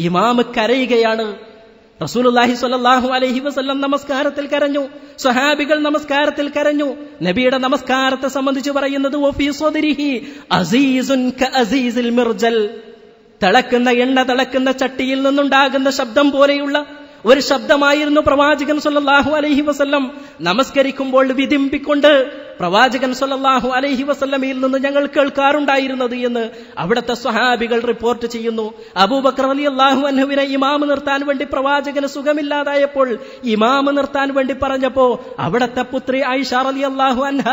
ഇമാമ് കരയുകയാണ്. റസൂലുള്ളാഹി സ്വല്ലല്ലാഹു അലൈഹി വസല്ലം നമസ്കാരത്തിൽ കരഞ്ഞു, സ്വഹാബികൾ നമസ്കാരത്തിൽ കരഞ്ഞു. നബിയുടെ നമസ്കാരത്തെ സംബന്ധിച്ച് പറയുന്നത് വഫീ സ്വദരിഹി അസീസുൻ കഅസീസിൽ മിർജൽ. തിളക്കുന്ന എണ്ണ തിളക്കുന്ന ചട്ടിയിൽ നിന്നുണ്ടാകുന്ന ശബ്ദം പോലെയുള്ള ഒരു ശബ്ദമായിരുന്നു പ്രവാചകൻ സ്വല്ലല്ലാഹു അലൈഹി വസല്ലം നമസ്കരിക്കുമ്പോൾ വിതിമ്പിക്കൊണ്ട് പ്രവാചകൻ സ്വല്ലല്ലാഹു അലൈഹി വസല്ലമയിൽ നിന്ന് ഞങ്ങൾ കേൾക്കാറുണ്ടായിരുന്നത് എന്ന് അവിടുത്തെ സ്വഹാബികൾ റിപ്പോർട്ട് ചെയ്യുന്നു. അബൂബക്കർ റളിയല്ലാഹു അൻഹുവിനെ ഇമാമ് നിർത്താൻ വേണ്ടി പ്രവാചകന് സുഖമില്ലാതായപ്പോൾ ഇമാമ് നിർത്താൻ വേണ്ടി പറഞ്ഞപ്പോ അവിടുത്തെ പുത്രി ആയിഷ റളിയല്ലാഹു അൻഹ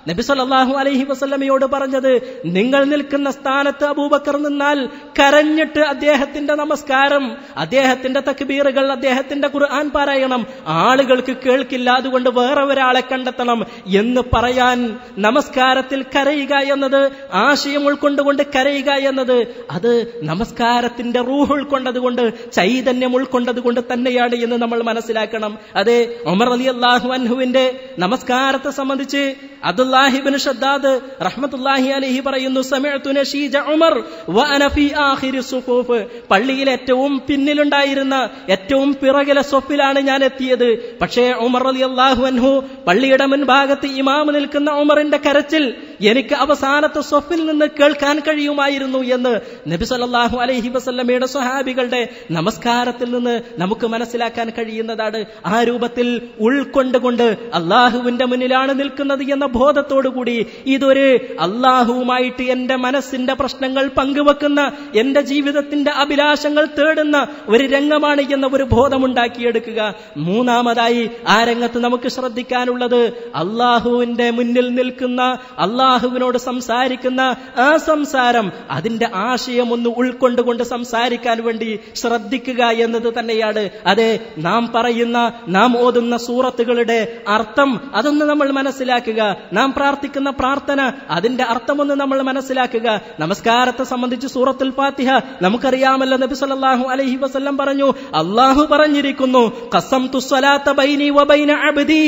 നബി സല്ലല്ലാഹു അലൈഹി വസല്ലമയോട് പറഞ്ഞത്, നിങ്ങൾ നിൽക്കുന്ന സ്ഥാനത്ത് അബൂബക്കർ നിന്നാൽ കരഞ്ഞിട്ട് അദ്ദേഹത്തിന്റെ നമസ്കാരം, അദ്ദേഹത്തിന്റെ തക്ബീറുകൾ, അദ്ദേഹത്തിന്റെ ഖുർആൻ പാരായണം ആളുകൾക്ക് കേൾക്കില്ല, അതുകൊണ്ട് വേറെ ഒരാളെ കണ്ടെത്തണം എന്ന് പറയാൻ നമസ്കാരത്തിൽ കരയുക എന്നത്, ആശയം ഉൾക്കൊണ്ടുകൊണ്ട് കരയുക എന്നത്, അത് നമസ്കാരത്തിന്റെ റൂഹ് ഉൾക്കൊണ്ടതുകൊണ്ട്, ചൈതന്യം ഉൾക്കൊണ്ടതുകൊണ്ട് തന്നെയാണ് എന്ന് നമ്മൾ മനസ്സിലാക്കണം. അതെ, ഉമർ റളിയല്ലാഹു അൻഹുവിന്റെ നമസ്കാരത്തെ സംബന്ധിച്ച് അബ്ദുല്ലാഹി ഇബ്നു ഷദ്ദാദ് റഹ്മത്തുള്ളാഹി അലൈഹി പറയുന്നു, സമിഅ്തു നശീജ ഉമർ വഅന ഫീ ആഖിരി സുഫൂഫ്. പള്ളിയിൽ ഏറ്റവും പിന്നിലുണ്ടായിരുന്ന ഏറ്റവും പിറകിലെ സ്വഫിലാണ് ഞാൻ എത്തിയത്. പക്ഷേ ഉമർ റളിയല്ലാഹു അൻഹു പള്ളിയുടെ മുൻഭാഗത്ത് ഇമാം നിൽക്കുന്ന ഉമറിന്റെ കരച്ചിൽ എനിക്ക് അവസാനത്തെ സ്വഫിൽ നിന്ന് കേൾക്കാൻ കഴിയുമായിരുന്നു എന്ന് നബി സല്ലല്ലാഹു അലൈഹി വസല്ലമയുടെ സ്വഹാബികളുടെ നമസ്കാരത്തിൽ നിന്ന് നമുക്ക് മനസ്സിലാക്കാൻ കഴിയുന്നതാണ്. ആ രൂപത്തിൽ ഉൾക്കൊണ്ടുകൊണ്ട് അള്ളാഹുവിന്റെ മുന്നിലാണ് നിൽക്കുന്നത് എന്ന ബോധത്തോടുകൂടി, ഇതൊരു അള്ളാഹുവുമായിട്ട് എന്റെ മനസ്സിന്റെ പ്രശ്നങ്ങൾ പങ്കുവെക്കുന്ന, എന്റെ ജീവിതത്തിന്റെ അഭിലാഷങ്ങൾ തേടുന്ന ഒരു രംഗമാണ് എന്ന ഒരു ബോധമുണ്ടാക്കിയെടുക്കുക. മൂന്നാമതായി ആ രംഗത്ത് നമുക്ക് ശ്രദ്ധിക്കാനുള്ളത്, അള്ളാഹുവിന്റെ മുന്നിൽ നിൽക്കുന്ന, അള്ളാഹുവിനോട് സംസാരിക്കുന്ന ആ സംസാരം, അതിന്റെ ആശയം ഒന്ന് ഉൾക്കൊണ്ടുകൊണ്ട് സംസാരിക്കാൻ വേണ്ടി ശ്രദ്ധിക്കുക എന്നത് തന്നെയാണ്. അതെ, നാം പറയുന്ന, നാം ഓതുന്ന സൂറത്തുകളുടെ അർത്ഥം അതൊന്ന് നമ്മൾ മനസ്സിലാക്കുക. നാം പ്രാർത്ഥിക്കുന്ന പ്രാർത്ഥന, അതിന്റെ അർത്ഥമൊന്ന് നമ്മൾ മനസ്സിലാക്കുക. നമസ്കാരത്തെ സംബന്ധിച്ച് സൂറത്തുൽ ഫാത്തിഹ നമുക്കറിയാമല്ലോ. നബി സല്ലല്ലാഹു അലൈഹി വസല്ലം പറഞ്ഞു, അല്ലാഹു പറഞ്ഞിരിക്കുന്നു, ഖസംതു സ്വലാത്ത ബൈനി വബൈന അബ്ദി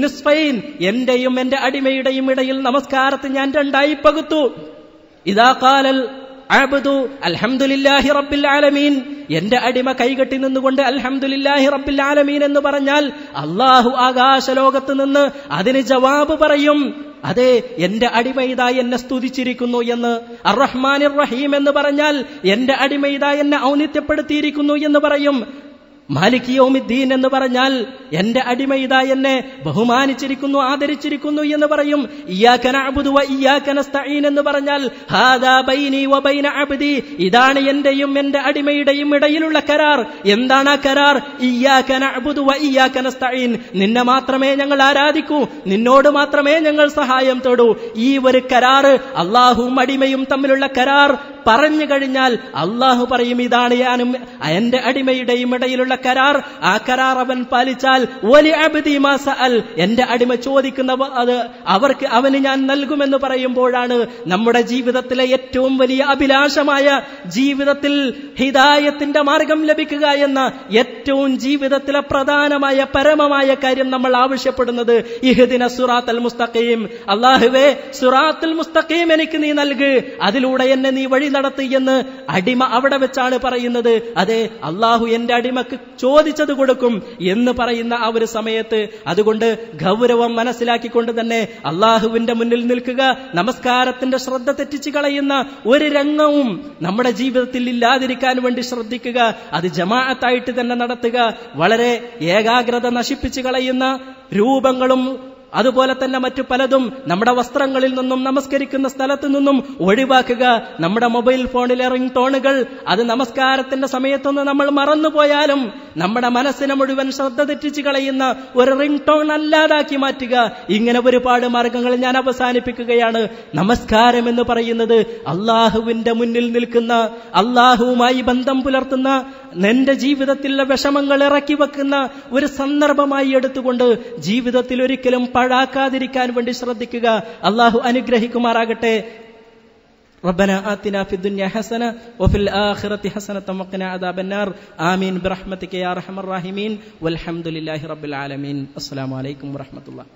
നിസ്ഫൈൻ. എന്റെയും എന്റെ അടിമയുടെയും ഇടയിൽ നമസ്കാരത്തെ ഞാൻ രണ്ടായി പകുത്തു. ഇദാ ഖാലൽ അബ്ദു അൽഹംദുലില്ലാഹി റബ്ബിൽ ആലമീൻ, എന്റെ അടിമ കൈകെട്ടി നിന്നുകൊണ്ട് അൽഹംദുലില്ലാഹി റബ്ബിൽ ആലമീൻ എന്ന് പറഞ്ഞാൽ അല്ലാഹു ആകാശലോകത്ത് നിന്ന് അതിന് ജവാബ് പറയും. അതെ, എന്റെ അടിമ ഇതാ എന്നെ സ്തുതിച്ചിരിക്കുന്നു എന്ന്. അർറഹ്മാനിർ റഹീം എന്ന് പറഞ്ഞാൽ എന്റെ അടിമ ഇതാ എന്നെ ഔന്നിത്യപ്പെടുത്തിയിരിക്കുന്നു എന്ന് പറയും. മാലിക് യൗമിദ്ദീൻ എന്ന് പറഞ്ഞാൽ എന്റെ അടിമ ഇതാ എന്നെ ബഹുമാനിച്ചിരിക്കുന്നു, ആദരിച്ചിരിക്കുന്നു എന്ന് പറയും. ഇയ്യാക നഅ്ബുദു വ ഇയ്യാക നസ്തഈൻ എന്ന് പറഞ്ഞാൽ ഹാദാ ബൈനി വ ബൈന അബ്ദി, ഇതാണ് എന്റെയും എന്റെ അടിമയുടെയും ഇടയിലുള്ള കരാർ. എന്താണ് ആ കരാർ? ഇയ്യാക നഅ്ബുദു വ ഇയ്യാക നസ്തഈൻ, നിന്നെ മാത്രമേ ഞങ്ങൾ ആരാധിക്കൂ, നിന്നോട് മാത്രമേ ഞങ്ങൾ സഹായം തേടൂ. ഈ ഒരു കരാർ, അള്ളാഹുവും അടിമയും തമ്മിലുള്ള കരാർ പറഞ്ഞു കഴിഞ്ഞാൽ അള്ളാഹു പറയും, ഇതാണ് ഞാനും എന്റെ അടിമയുടെയും ഇടയിലുള്ള കരാർ. ആ കരാർ അവൻ പാലിച്ചാൽ വലി അബ്ദി മാ സഅൽ, എന്റെ അടിമ ചോദിക്കുന്ന അത് അവർക്ക് അവന് ഞാൻ നൽകുമെന്ന് പറയുമ്പോഴാണ് നമ്മുടെ ജീവിതത്തിലെ ഏറ്റവും വലിയ അഭിലാഷമായ, ജീവിതത്തിൽ ഹിദായത്തിന്റെ മാർഗം ലഭിക്കുക എന്ന ഏറ്റവും ജീവിതത്തിലെ പ്രധാനമായ പരമമായ കാര്യം നമ്മൾ ആവശ്യപ്പെടുന്നത്. ഇഹ്ദിന സിറാത്തൽ മുസ്തഖീം, അല്ലാഹുവേ സിറാത്തുൽ മുസ്തഖീം എനിക്ക് നീ നൽക്, അതിലൂടെ എന്നെ നീ വഴി നടത്തി എന്ന് അടിമ അവിടെ വെച്ചാണ് പറയുന്നത്. അതെ, അള്ളാഹു എന്റെ അടിമക്ക് ചോദിച്ചത് കൊടുക്കും എന്ന് പറയുന്ന ആ ഒരു സമയത്ത് അതുകൊണ്ട് ഗൗരവം മനസ്സിലാക്കിക്കൊണ്ട് തന്നെ അള്ളാഹുവിന്റെ മുന്നിൽ നിൽക്കുക. നമസ്കാരത്തിന്റെ ശ്രദ്ധ തെറ്റിച്ചു കളയുന്ന ഒരു രംഗവും നമ്മുടെ ജീവിതത്തിൽ ഇല്ലാതിരിക്കാൻ വേണ്ടി ശ്രദ്ധിക്കുക. അത് ജമാഅത്തായിട്ട് തന്നെ നടത്തുക. വളരെ ഏകാഗ്രത നശിപ്പിച്ചു കളയുന്ന രൂപങ്ങളും അതുപോലെ തന്നെ മറ്റു പലതും നമ്മുടെ വസ്ത്രങ്ങളിൽ നിന്നും നമസ്കരിക്കുന്ന സ്ഥലത്തു നിന്നും ഒഴിവാക്കുക. നമ്മുടെ മൊബൈൽ ഫോണിലെ റിംഗ് ടോണുകൾ അത് നമസ്കാരത്തിന്റെ സമയത്തൊന്ന് നമ്മൾ മറന്നുപോയാലും നമ്മുടെ മനസ്സിനെ മുഴുവൻ ശ്രദ്ധ തെറ്റിച്ചു കളയുന്ന ഒരു റിംഗ് ടോൺ അല്ലാതാക്കി മാറ്റുക. ഇങ്ങനെ ഒരുപാട് മാർഗങ്ങൾ ഞാൻ അവസാനിപ്പിക്കുകയാണ്. നമസ്കാരം എന്ന് പറയുന്നത് അള്ളാഹുവിന്റെ മുന്നിൽ നിൽക്കുന്ന, അള്ളാഹുവുമായി ബന്ധം പുലർത്തുന്ന, നിന്റെ ജീവിതത്തിലെ വിഷമങ്ങൾ ഇറക്കി വെക്കുന്ന ഒരു സന്ദർഭമായി എടുത്തുകൊണ്ട് ജീവിതത്തിൽ ഒരിക്കലും പാഴാക്കാതിരിക്കാൻ വേണ്ടി ശ്രദ്ധിക്കുക. അള്ളാഹു അനുഗ്രഹിക്കുമാറാകട്ടെ. ربنا آتنا في الدنيا حسنة وفي الآخرة حسنة وقنا عذاب النار آمين برحمتك يا أرحم الراحمين والحمد لله رب العالمين. السلام عليكم ورحمة الله.